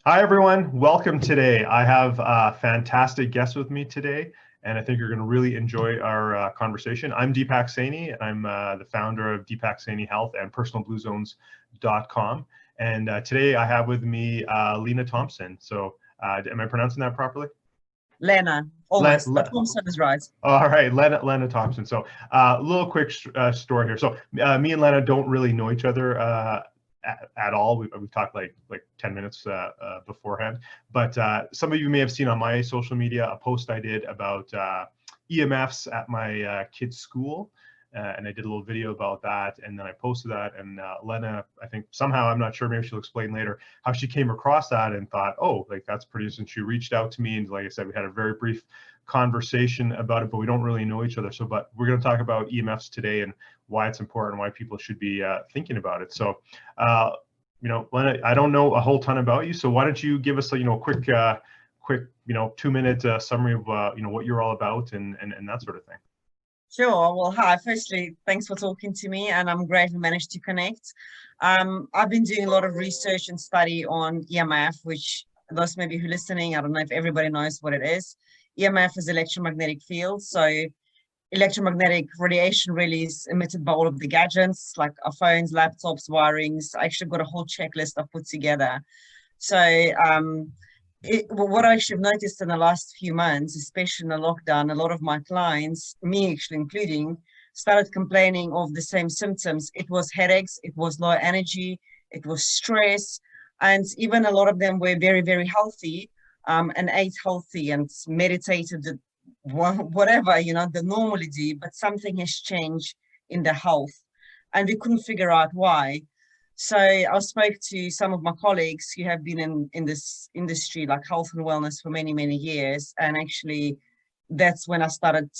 Hi, everyone. Welcome today. I have a fantastic guest with me today, and I think you're going to really enjoy our conversation. I'm Deepak Saini, and I'm the founder of Deepak Saini Health and PersonalBlueZones.com. And today I have with me Lena Thompson. So am I pronouncing that properly? Lena, almost, but Thompson is right. All right, Lena Thompson. So a little quick story here. So me and Lena don't really know each other at all. We've talked like 10 minutes beforehand, but some of you may have seen on my social media a post I did about EMFs at my kid's school, and I did a little video about that, and then I posted that, and Lena, I think somehow, I'm not sure, maybe she'll explain later, how she came across that and thought, oh, like that's pretty interesting. She reached out to me, and like I said, we had a very brief conversation about it, but we don't really know each other. So, but we're going to talk about EMFs today and why it's important, why people should be thinking about it. So, Lena, I don't know a whole ton about you, so why don't you give us a quick 2-minute summary of what you're all about and that sort of thing. Sure. Well, hi. Firstly, thanks for talking to me, and I'm glad we managed to connect. I've been doing a lot of research and study on EMF, which those maybe who are listening, I don't know if everybody knows what it is. EMF is electromagnetic field. So electromagnetic radiation really is emitted by all of the gadgets, like our phones, laptops, wirings. I actually got a whole checklist I've put together. So what I should have noticed in the last few months, especially in the lockdown, a lot of my clients, me actually including, started complaining of the same symptoms. It was headaches, it was low energy, it was stress, and even a lot of them were very, very healthy and ate healthy and meditated, whatever, they normally do, but something has changed in their health, and we couldn't figure out why. So I spoke to some of my colleagues who have been in this industry, like health and wellness, for many, many years. And actually, that's when I started,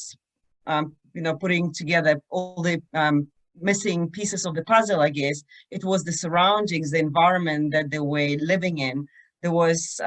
putting together all the missing pieces of the puzzle, I guess. It was the surroundings, the environment that they were living in. There was,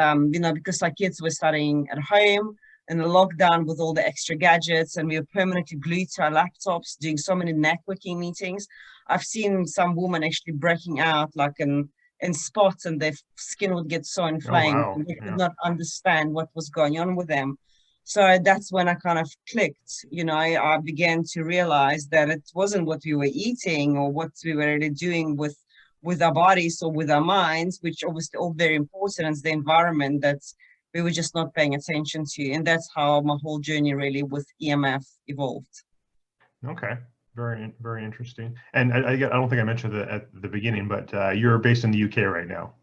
because our kids were studying at home in the lockdown with all the extra gadgets, and we were permanently glued to our laptops, doing so many networking meetings. I've seen some women actually breaking out like in spots, and their skin would get so inflamed. Oh, wow. And they could not understand what was going on with them. So that's when I kind of clicked. I began to realize that it wasn't what we were eating or what we were really doing with our bodies or with our minds, which obviously all very important, is the environment that we were just not paying attention to. And that's how my whole journey really with EMF evolved. Okay. Very, very interesting. And I don't think I mentioned that at the beginning, but you're based in the UK right now.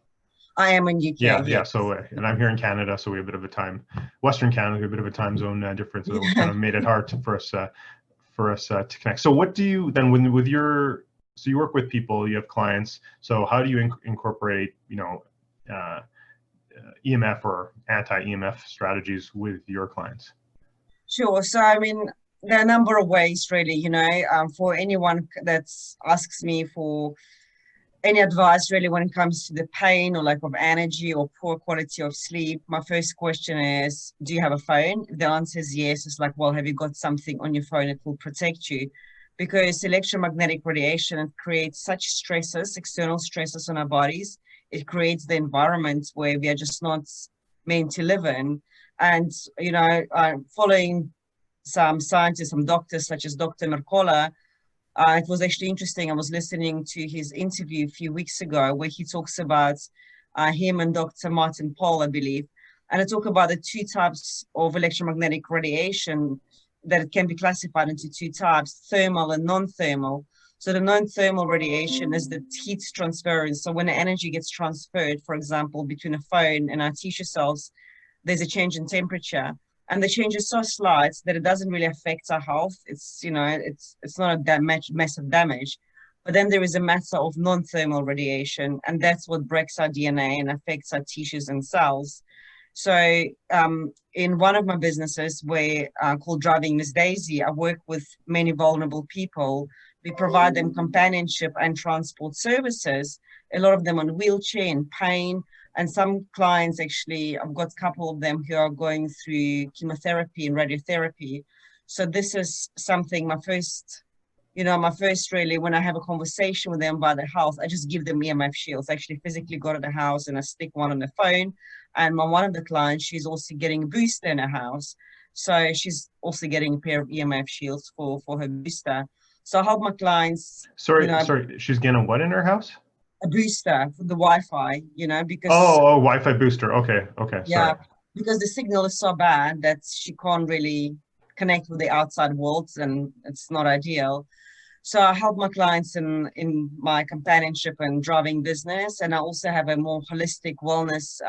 I am in UK. Yeah. Yes. So, and I'm here in Canada, so we have a bit of a Western Canada, we have a bit of a time zone difference. So it kind of made it hard for us to connect. So what do you then so you work with people, you have clients. So how do you incorporate, EMF or anti-EMF strategies with your clients? Sure. So, I mean, there are a number of ways, really, for anyone that asks me for any advice, really, when it comes to the pain or lack of energy or poor quality of sleep. My first question is, do you have a phone? If the answer is yes, it's like, well, have you got something on your phone that will protect you? Because electromagnetic radiation, it creates such stresses, external stresses on our bodies. It creates the environment where we are just not meant to live in. And, following some scientists, some doctors, such as Dr. Mercola, it was actually interesting. I was listening to his interview a few weeks ago where he talks about him and Dr. Martin Paul, I believe. And I talk about the two types of electromagnetic radiation, that it can be classified into two types, thermal and non-thermal. So the non-thermal radiation is the heat transference. So when the energy gets transferred, for example, between a phone and our tissue cells, there's a change in temperature. And the change is so slight that it doesn't really affect our health. It's not a massive damage. But then there is a matter of non-thermal radiation, and that's what breaks our DNA and affects our tissues and cells. So in one of my businesses called Driving Miss Daisy, I work with many vulnerable people. We provide them companionship and transport services, a lot of them on wheelchair and pain. And some clients, actually, I've got a couple of them who are going through chemotherapy and radiotherapy. So this is something, my first you know, my first really, when I have a conversation with them about their health, I just give them EMF shields. I actually physically go to the house and I stick one on the phone. And one of the clients, she's also getting a booster in her house. So she's also getting a pair of EMF shields for her booster. So I help my clients, Sorry, you know, sorry, she's getting what in her house? a booster for the Wi-Fi, you know, because Oh, Wi-Fi booster. Okay, okay, yeah, sorry. because the signal is so bad that she can't really connect with the outside world, and it's not ideal. So I help my clients in my companionship and driving business, and I also have a more holistic wellness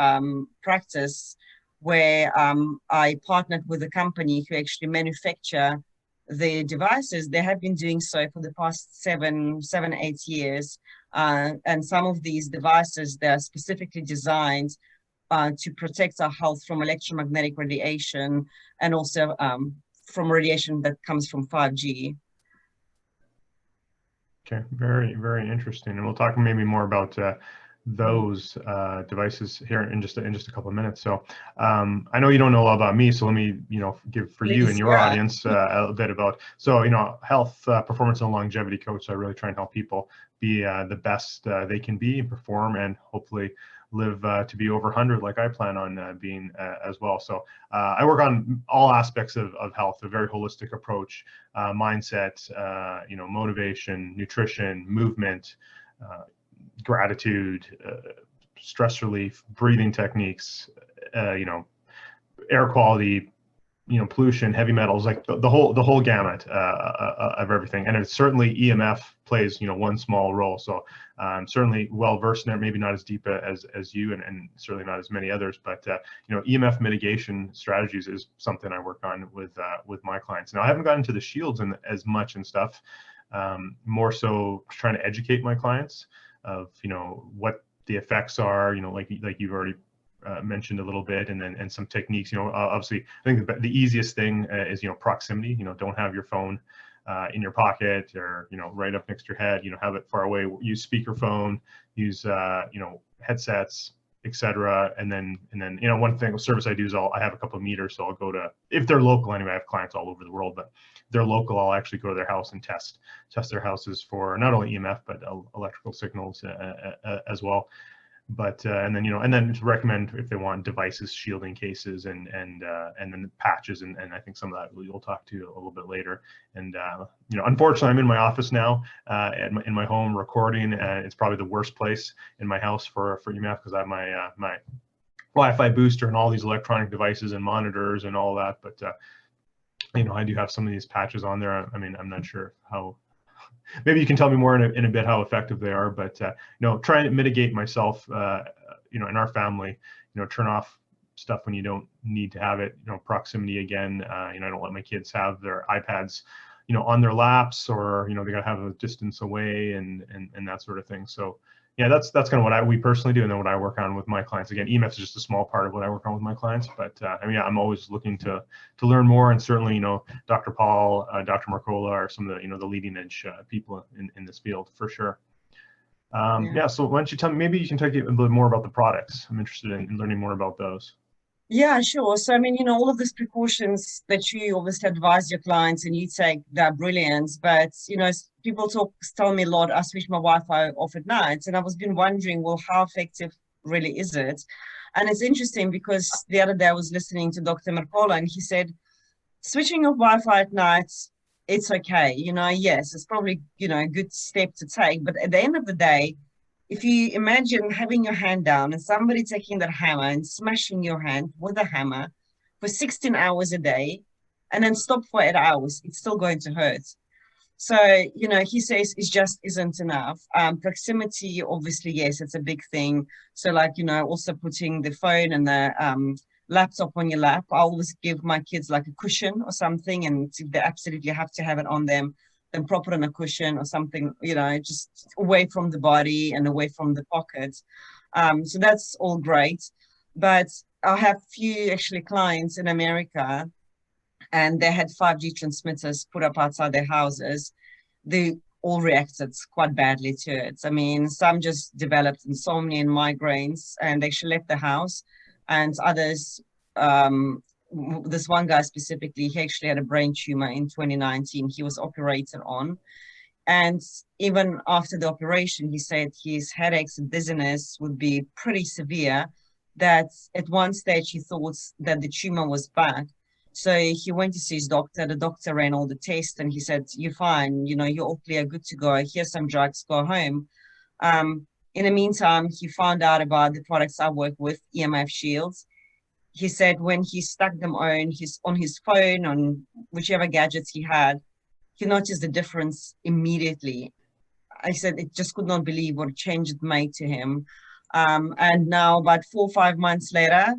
practice where I partnered with a company who actually manufacture the devices. They have been doing so for the past 8 years, and some of these devices, they're specifically designed to protect our health from electromagnetic radiation and also from radiation that comes from 5G. Okay, very, very interesting. And we'll talk maybe more about those devices here in just a couple of minutes. So I know you don't know a lot about me, so let me, give for you and your audience a bit about. So, health, performance, and longevity coach. So I really try and help people be the best they can be and perform, and hopefully live to be over 100 like I plan on being as well. So I work on all aspects of health, a very holistic approach, mindset, motivation, nutrition, movement, gratitude, stress relief, breathing techniques, air quality, pollution, heavy metals, like the whole gamut of everything. And it's certainly EMF plays, one small role. So I'm certainly well versed in it, maybe not as deep as you, and certainly not as many others, but EMF mitigation strategies is something I work on with my clients. Now, I haven't gotten into the shields as much and stuff, more so trying to educate my clients of, what the effects are, like you've already mentioned a little bit, and some techniques. Obviously, I think the easiest thing is proximity. Don't have your phone in your pocket or right up next to your head. Have it far away. Use speakerphone. Use headsets, etc. And then one thing service I do is I have a couple of meters, so I'll go to, if they're local anyway. I have clients all over the world, but if they're local, I'll actually go to their house and test their houses for not only EMF but electrical signals as well. But and then to recommend if they want devices, shielding cases, and then patches, and I think some of that we'll talk to a little bit later. And unfortunately, I'm in my office now, in my home recording. It's probably the worst place in my house for EMF, because I have my Wi-Fi booster and all these electronic devices and monitors and all that. But I do have some of these patches on there. I mean, I'm not sure how. Maybe you can tell me more in a bit how effective they are, but trying to mitigate myself, in our family, turn off stuff when you don't need to have it. Proximity again. I don't let my kids have their iPads, on their laps, or they gotta have a distance away, and that sort of thing. So yeah, that's kind of what we personally do, and then what I work on with my clients. Again, EMF is just a small part of what I work on with my clients, but I'm always looking to learn more, and certainly Dr. Paul, Dr. Marcola are some of the leading edge people in this field for sure. Yeah. So why don't you tell me, maybe you can talk a bit more about the products. I'm interested in learning more about those. Yeah, sure. So, I mean, all of these precautions that you obviously advise your clients and you take, they're brilliant. But, people tell me a lot, I switch my Wi-Fi off at night. And I was been wondering, well, how effective really is it? And it's interesting because the other day I was listening to Dr. Mercola, and he said, switching off Wi-Fi at night, it's okay. Yes, it's probably, a good step to take. But at the end of the day, if you imagine having your hand down and somebody taking that hammer and smashing your hand with a hammer for 16 hours a day, and then stop for 8 hours, it's still going to hurt. So, he says it just isn't enough. Proximity, obviously, yes, it's a big thing. So also putting the phone and the laptop on your lap. I always give my kids like a cushion or something, and if they absolutely have to have it on them, then prop it on a cushion or something, just away from the body and away from the pocket. So that's all great. But I have few actually clients in America, and they had 5G transmitters put up outside their houses. They all reacted quite badly to it. I mean, some just developed insomnia and migraines and actually left the house, and others, this one guy specifically, he actually had a brain tumor in 2019. He was operated on. And even after the operation, he said his headaches and dizziness would be pretty severe, that at one stage he thought that the tumor was back. So he went to see his doctor. The doctor ran all the tests and he said, "You're fine, you know, you're all clear, good to go. Here's some drugs, go home." In the meantime, he found out about the products I work with, EMF Shields. He said when he stuck them on his phone, on whichever gadgets he had, he noticed the difference immediately. I said it just could not believe what a change it made to him. And now, about 4 or 5 months later,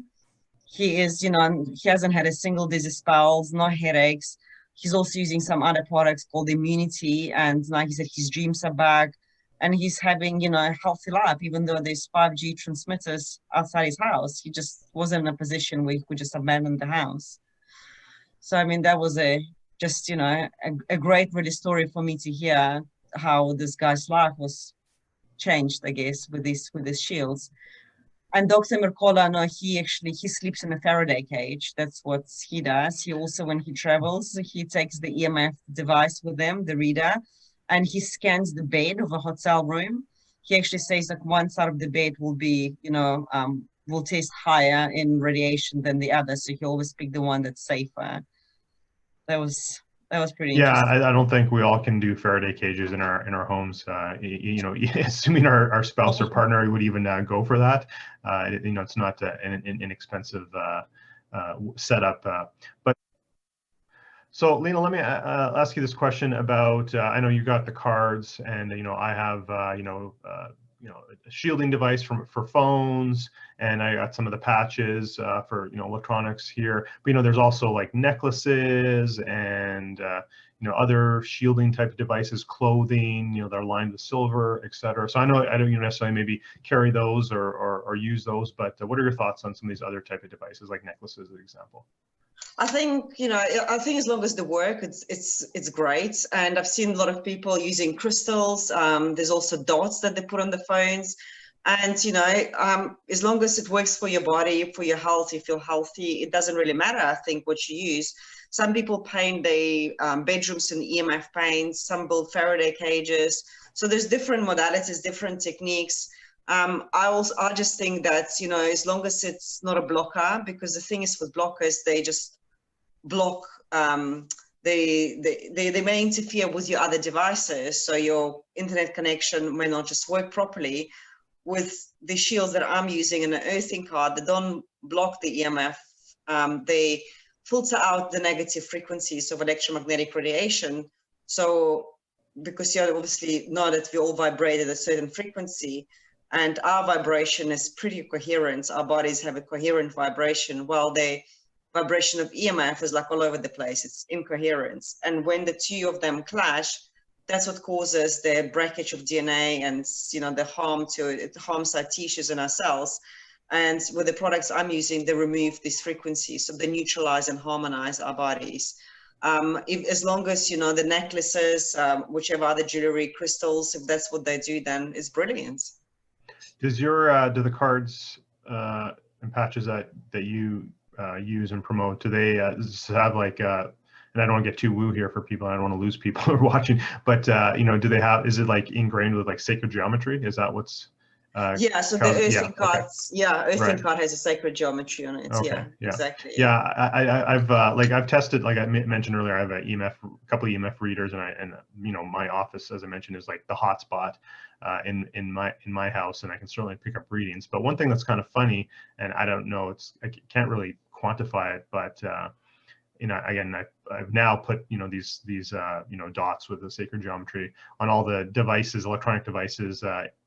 he is, you know, he hasn't had a single dizzy spells, no headaches. He's also using some other products called Immunity, and like he said, his dreams are back, and he's having, you know, a healthy life, even though there's 5G transmitters outside his house. He just wasn't in a position where he could just abandon the house. So, I mean, that was just, you know, a great really story for me to hear how this guy's life was changed, I guess, with these shields. And Dr. Mercola, no, he sleeps in a Faraday cage. That's what he does. He also, when he travels, he takes the EMF device with him, the reader, and he scans the bed of a hotel room. He actually says like one side of the bed will be, you know, will test higher in radiation than the other. So he always pick the one that's safer. That was pretty interesting. I don't think we all can do Faraday cages in our homes. You know, assuming our spouse or partner would even go for that. You know, it's not an inexpensive setup. But so, Lena, let me ask you this question about. I know you got the cards, and you know, I have a shielding device for phones, and I got some of the patches for, you know, electronics here. But, you know, there's also like necklaces and you know, other shielding type of devices, clothing, you know, they're lined with silver, etc. So I know I don't necessarily maybe carry those or use those, but what are your thoughts on some of these other type of devices, like necklaces, for example? I think, you know, I think as long as they work, it's great. And I've seen a lot of people using crystals. There's also dots that they put on the phones. And, you know, as long as it works for your body, for your health, you feel healthy, it doesn't really matter, I think, what you use. Some people paint their bedrooms in EMF paints, some build Faraday cages. So there's different modalities, different techniques. I just think that, you know, as long as it's not a blocker, because the thing is with blockers, they just block, they may interfere with your other devices, so your internet connection may not just work properly. With the shields that I'm using in an earthing card, they don't block the EMF. They filter out the negative frequencies of electromagnetic radiation. So because you obviously know that we all vibrate at a certain frequency, and our vibration is pretty coherent. Our bodies have a coherent vibration, while the vibration of EMF is like all over the place. It's incoherent. And when the two of them clash, that's what causes the breakage of DNA and, you know, the harm to it. It harms our tissues and our cells. And with the products I'm using, they remove these frequencies, so they neutralize and harmonize our bodies. As long as, you know, the necklaces, whichever other jewelry, crystals, if that's what they do, then it's brilliant. Does your do the cards and patches that you use and promote, do they have like and I don't want to get too woo here for people, I don't want to lose people who are watching, but you know, do they have, is it like ingrained with like sacred geometry? Is that what's yeah, so the earthing cards, okay. Yeah, earthing card has a sacred geometry on it. Okay, yeah, exactly. I've tested, like I mentioned earlier, I have a couple of EMF readers, and you know, my office, as I mentioned, is like the hot spot in my house, and I can certainly pick up readings. But one thing that's kind of funny, and I don't know, I can't really quantify it, but you know, again, I've now put, you know, these you know, dots with the sacred geometry on all the devices, electronic devices,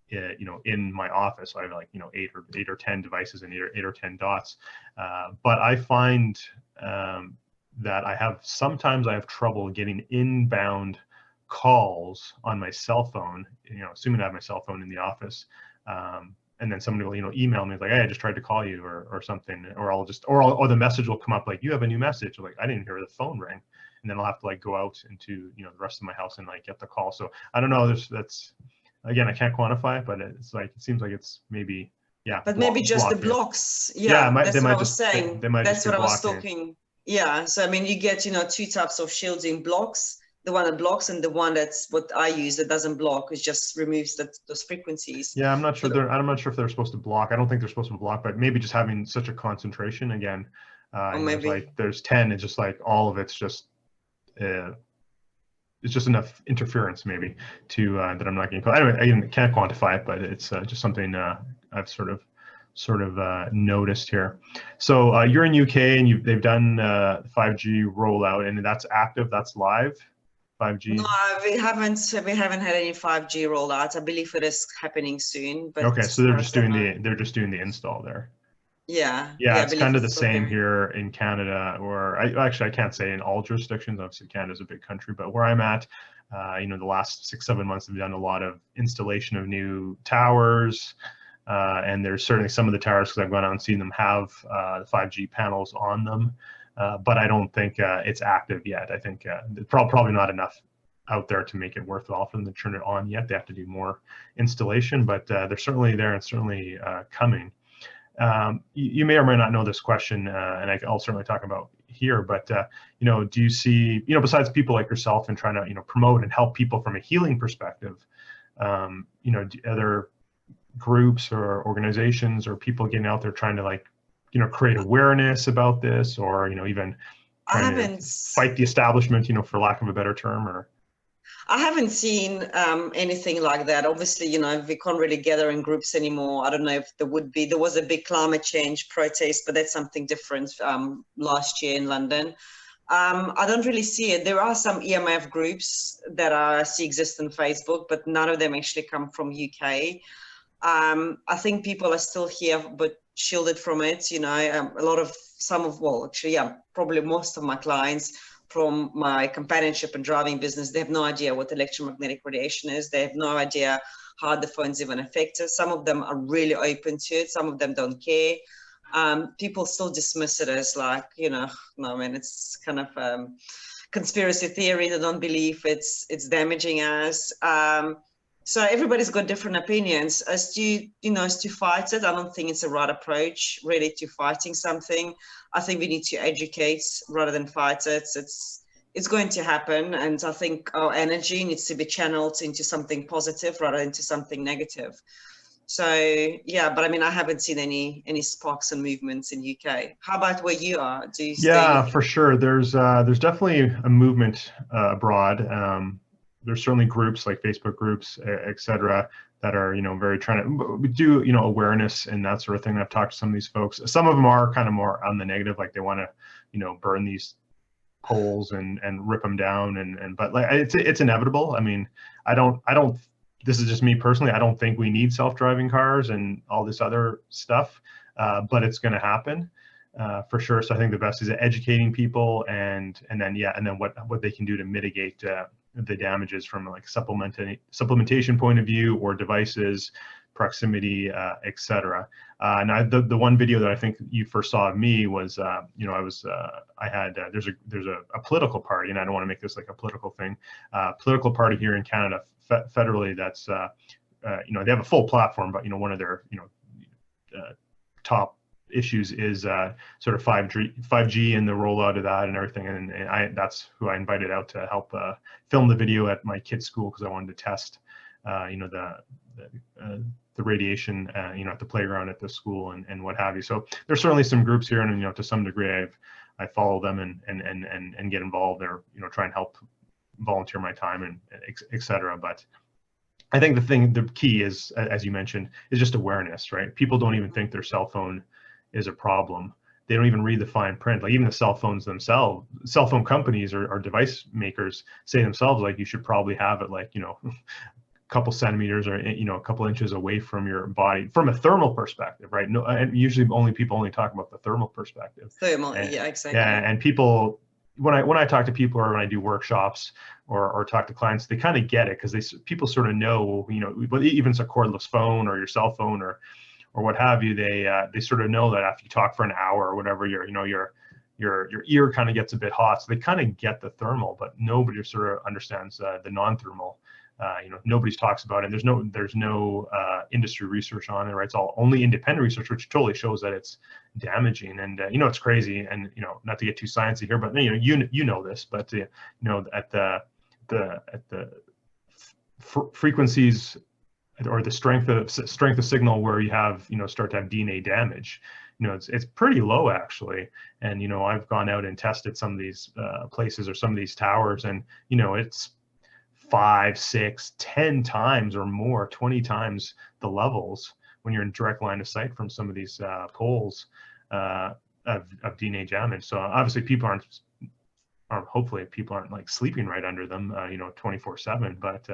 you know, in my office. So I have like, you know, eight or 10 devices and eight or 10 dots. But I find that sometimes I have trouble getting inbound calls on my cell phone, you know, assuming I have my cell phone in the office. And then somebody will, you know, email me like, hey, I just tried to call you, or something, or the message will come up like, you have a new message. Like, I didn't hear the phone ring. And then I'll have to like go out into, you know, the rest of my house and like get the call. So I don't know, that's, again, I can't quantify it, but it's like, it seems like it's maybe, yeah. But maybe just the blocks. Yeah, that's what I was saying. That's what I was talking. Yeah, so I mean, you get, you know, two types of shielding blocks. the one that blocks, and the one that's what I use that doesn't block, it just removes those frequencies. Yeah, I'm not sure. I'm not sure if they're supposed to block. I don't think they're supposed to block, but maybe just having such a concentration again. Or You know, maybe there's 10. It's just like all of it's just enough interference maybe to that I'm not getting. Anyway, I can't quantify it, but it's just something I've sort of noticed here. So you're in UK and they've done 5G rollout, and that's active. That's live. 5G. No, we haven't had any 5G rollout. I believe it is happening soon. But okay, so they're just doing the install there. Yeah, Yeah, it's kind of the it's same here in Canada, or I can't say in all jurisdictions. Obviously, Canada's a big country, but where I'm at, you know, the last 6-7 months, we've done a lot of installation of new towers, and there's certainly some of the towers, because I've gone out and seen them, have 5G panels on them, but I don't think it's active yet. I think probably not enough out there to make it worthwhile for them to turn it on yet. They have to do more installation, but they're certainly there and certainly coming. You may or may not know this question, and I'll certainly talk about here, but you know, do you see, you know, besides people like yourself and trying to, you know, promote and help people from a healing perspective, you know, other groups or organizations or people getting out there trying to, like, you know, create awareness about this, or, you know, even trying to fight the establishment, you know, for lack of a better term? Or I haven't seen anything like that. Obviously, you know, we can't really gather in groups anymore. I don't know if there was a big climate change protest, but that's something different last year in London. I don't really see it. There are some EMF groups that I see exist on Facebook, but none of them actually come from UK. I think people are still here, but shielded from it. You know, probably most of my clients from my companionship and driving business, they have no idea what electromagnetic radiation is. They have no idea how the phones even affect us. Some of them are really open to it. Some of them don't care. People still dismiss it as, like, you know, no, I mean, it's kind of conspiracy theory. They don't believe it's damaging us. So everybody's got different opinions as to fight it. I don't think it's the right approach really to fighting something. I think we need to educate rather than fight it. It's going to happen, and I think our energy needs to be channeled into something positive rather than into something negative. So yeah, but I mean, I haven't seen any sparks and movements in UK. How about where you are? Do you yeah, for sure. There's definitely a movement abroad. There's certainly groups like Facebook groups, et cetera, that are, you know, very trying to do, you know, awareness and that sort of thing. I've talked to some of these folks. Some of them are kind of more on the negative, like they want to, you know, burn these poles and rip them down, but like it's inevitable. I mean, I don't. This is just me personally. I don't think we need self-driving cars and all this other stuff, but it's going to happen. For sure. So I think the best is educating people, and then what they can do to mitigate the damages from, like, supplementation point of view, or devices, proximity, etc. Now the one video that I think you first saw of me was, you know, there's a political party, and I don't want to make this like a political thing, political party here in Canada federally that's you know, they have a full platform, but, you know, one of their, you know, top issues is sort of 5G and the rollout of that and everything, and that's who I invited out to help film the video at my kid's school, because I wanted to test you know, the radiation you know, at the playground at the school and what have you. So there's certainly some groups here, and, you know, to some degree I follow them and get involved, or, you know, try and help volunteer my time and et cetera. But I think the key is, as you mentioned, is just awareness, right? People don't even think their cell phone is a problem. They don't even read the fine print. Like, even the cell phones themselves, cell phone companies or device makers say themselves, like, you should probably have it, like, you know, a couple centimeters or, you know, a couple inches away from your body from a thermal perspective, right? No, and usually people only talk about the thermal perspective. Thermal, yeah, exactly. Yeah, and people, when I talk to people, or when I do workshops or talk to clients, they kind of get it, because people sort of know, you know, even it's a cordless phone or your cell phone or what have you, they sort of know that after you talk for an hour or whatever, your ear kind of gets a bit hot. So they kind of get the thermal, but nobody sort of understands the non-thermal. You know, nobody talks about it. And there's no industry research on it, right? It's all only independent research, which totally shows that it's damaging. And you know, it's crazy. And, you know, not to get too sciencey here, but you know this, but you know, at the the frequencies or the strength of signal where you have, start to have DNA damage. It's pretty low actually. And, I've gone out and tested some of these places or some of these towers, and, it's 5, 6, 10 times or more, 20 times the levels when you're in direct line of sight from some of these poles of DNA damage. So obviously people hopefully people aren't like sleeping right under them, 24/7. But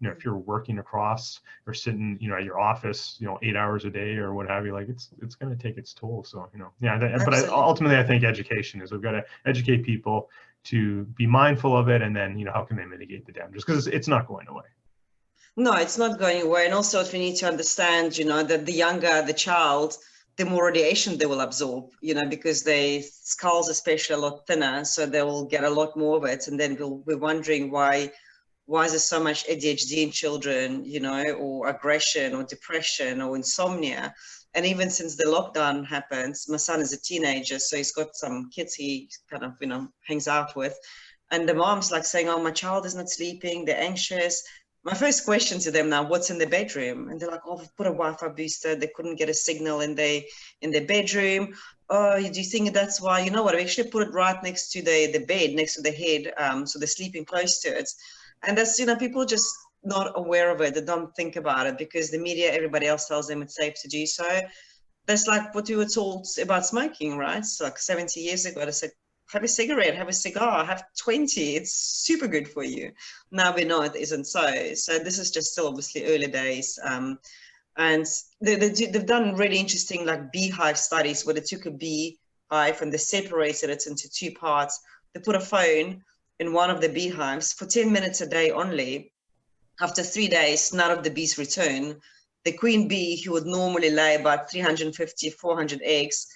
if you're working across or sitting, at your office, 8 hours a day or what have you, like it's going to take its toll. So, but ultimately, I think education is, we've got to educate people to be mindful of it, and then, how can they mitigate the damages, because it's not going away. No, it's not going away. And also we need to understand, that the younger the child, the more radiation they will absorb, because their skulls especially a lot thinner, so they will get a lot more of it. And then we're wondering why is there so much ADHD in children, or aggression or depression or insomnia. And even since the lockdown happens, my son is a teenager, so he's got some kids he kind of, hangs out with. And the mom's like saying, oh, my child is not sleeping, they're anxious. My first question to them now, what's in the bedroom? And they're like, oh, we've put a Wi-Fi booster. They couldn't get a signal in their bedroom. Oh, do you think that's why? You know what? We actually put it right next to the bed, next to the head, so they're sleeping close to it. And that's, people just not aware of it. They don't think about it because the media, everybody else tells them it's safe to do so. That's like what we were told about smoking, right? So like 70 years ago, they said, have a cigarette, have a cigar, have 20. It's super good for you. Now we know it isn't so. So this is just still obviously early days. And they've done really interesting like beehive studies where they took a beehive and they separated it into 2 parts. They put a phone in one of the beehives for 10 minutes a day only. After 3 days, none of the bees return. The queen bee, who would normally lay about 350, 400 eggs,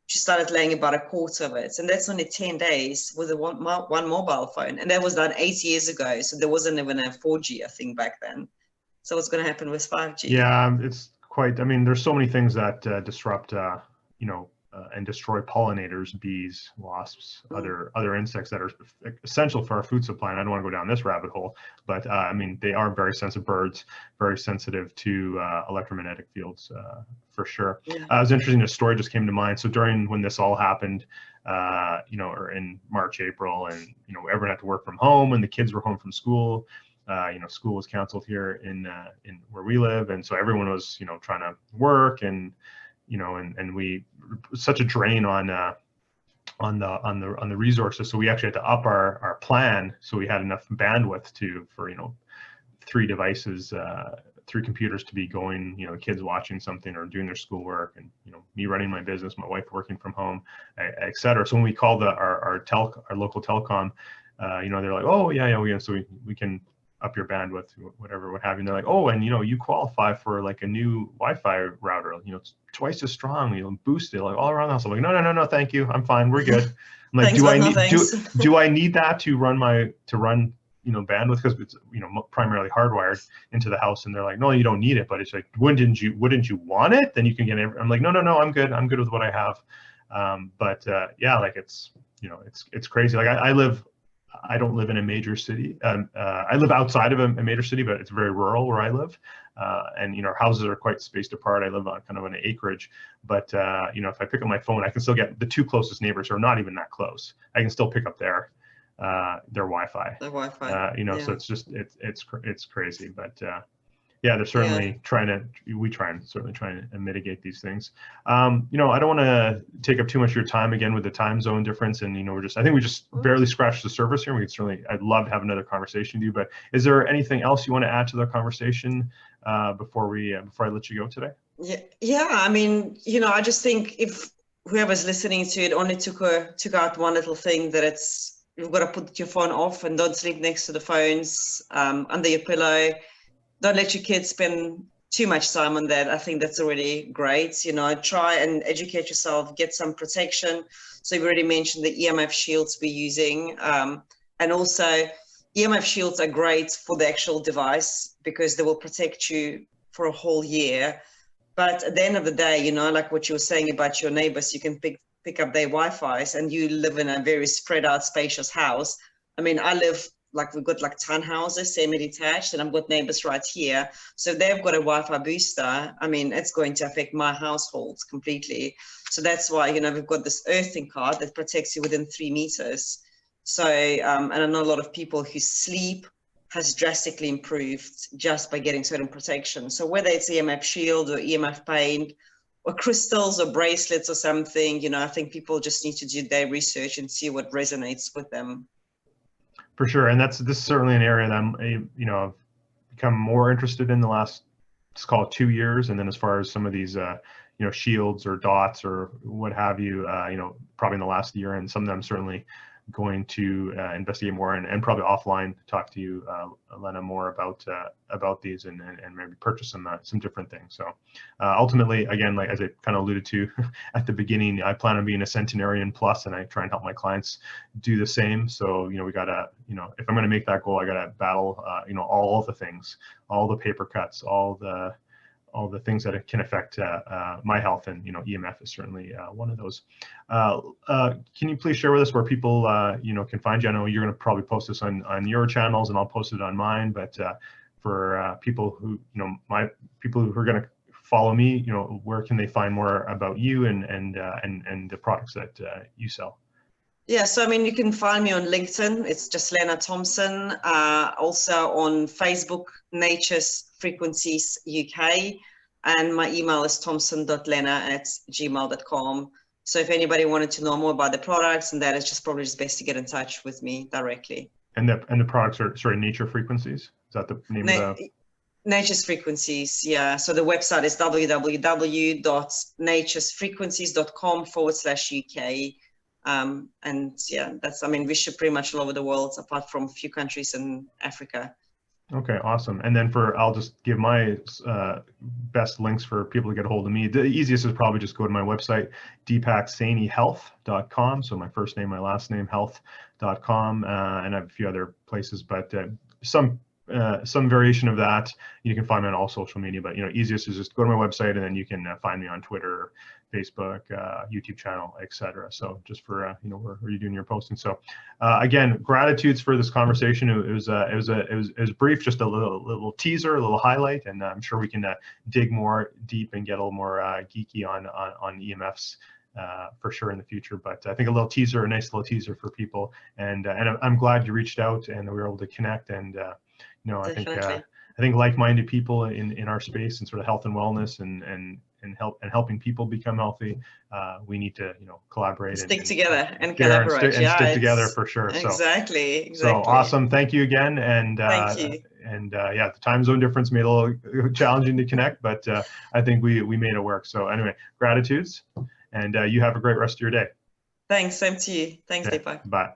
she started laying about a quarter of it. And that's only 10 days with one mobile phone. And that was done 8 years ago. So there wasn't even a 4G, I think, back then. So what's going to happen with 5G? Yeah, it's quite, there's so many things that disrupt, and destroy pollinators, bees, wasps, other insects that are essential for our food supply. And I don't want to go down this rabbit hole, but they are very sensitive birds, very sensitive to electromagnetic fields, for sure. Yeah. It was interesting, a story just came to mind. So when this all happened, or in March, April, and, everyone had to work from home and the kids were home from school. School was canceled here in where we live. And so everyone was, trying to work, and, and we, such a drain on the resources. So we actually had to up our plan, so we had enough bandwidth for 3 devices, 3 computers to be going, the kids watching something or doing their schoolwork, and me running my business, my wife working from home, etc. So when we called our local telecom, they're like, oh yeah, so we can up your bandwidth, whatever, what have you. And they're like, oh, and you qualify for like a new Wi-Fi router, it's twice as strong, boosted like all around the house. I'm like, no, thank you, I'm fine, we're good. I'm like, do I need that to run bandwidth, because it's primarily hardwired into the house? And they're like, no, you don't need it. But it's like, wouldn't you want it? Then you can get it. I'm like, no, I'm good with what I have. Yeah, like it's crazy. Like I don't live in a major city. I live outside of a major city, but it's very rural where I live. And our houses are quite spaced apart. I live on kind of an acreage, but if I pick up my phone, I can still get the 2 closest neighbors who are not even that close. I can still pick up their Wi-Fi. The Wi-Fi. Yeah. So it's just it's crazy, but yeah, they're certainly trying to mitigate these things. I don't want to take up too much of your time again with the time zone difference, and I think we just barely scratched the surface here. I'd love to have another conversation with you, but is there anything else you want to add to the conversation before I let you go today? Yeah. I just think if whoever's listening to it only took out one little thing, that you've got to put your phone off and don't sleep next to the phones, under your pillow. Don't let your kids spend too much time on that. I think that's already great. Try and educate yourself, get some protection. So you've already mentioned the EMF shields we're using. And also EMF shields are great for the actual device because they will protect you for a whole year. But at the end of the day, like what you were saying about your neighbors, you can pick up their Wi-Fi's, and you live in a very spread out, spacious house. I live like we've got like townhouses, semi-detached, and I've got neighbors right here. So if they've got a Wi-Fi booster, I mean, it's going to affect my household completely. So that's why, you know, we've got this earthing card that protects you within 3 meters. So, and I know a lot of people whose sleep has drastically improved just by getting certain protection. So whether it's EMF shield or EMF paint or crystals or bracelets or something, you know, I think people just need to do their research and see what resonates with them. For sure, and this is certainly an area that I'm, you know, I've become more interested in the last, let's call it 2 years. And then as far as some of these, you know, shields or dots or what have you, you know, probably in the last year, and some of them certainly going to investigate more and probably offline talk to you, Lena, more about these and maybe purchase some different things. So ultimately, again, like as I kind of alluded to at the beginning, I plan on being a centenarian plus, and I try and help my clients do the same. So, you know, we gotta, you know, if I'm going to make that goal, I gotta battle, you know, all of the things, all the paper cuts, all the things that can affect my health, and, you know, EMF is certainly one of those. Can you please share with us where people, you know, can find you? I know you're going to probably post this on your channels, and I'll post it on mine. But for people who, you know, people who are going to follow me, you know, where can they find more about you and the products that you sell? Yeah, so I mean, you can find me on LinkedIn. It's just Lena Thompson. Also on Facebook, Nature's Frequencies UK, and my email is thompson.lena@gmail.com. So if anybody wanted to know more about the products and that, it's just probably just best to get in touch with me directly. And the products are, sorry, Nature Frequencies? Is that the name of the? Nature's Frequencies, yeah. So the website is www.naturesfrequencies.com/UK. And yeah, that's, I mean, we ship pretty much all over the world, apart from a few countries in Africa. Okay, awesome. And then I'll just give my best links for people to get a hold of me. The easiest is probably just go to my website, deepaksainihealth.com. So my first name, my last name, health.com, and I have a few other places, but some variation of that. You can find me on all social media, but, you know, easiest is just go to my website, and then you can find me on Twitter, Facebook, YouTube channel, etc. So just for you know, where you're doing your posting. So again, gratitudes for this conversation. It was brief, just a little teaser, a little highlight, and I'm sure we can dig more deep and get a little more geeky on EMFs. For sure in the future, but I think a nice little teaser for people, and I'm glad you reached out and we were able to connect, and you know, I think like-minded people in our space and sort of health and wellness and helping people become healthy, we need to, you know, collaborate, stick together and collaborate, and stick together for sure. Exactly. So awesome, thank you again, and thank you. And yeah, the time zone difference made it a little challenging to connect, but I think we made it work. So anyway, gratitudes. And you have a great rest of your day. Thanks, same to you. Thanks, Okay, Deepak. Bye.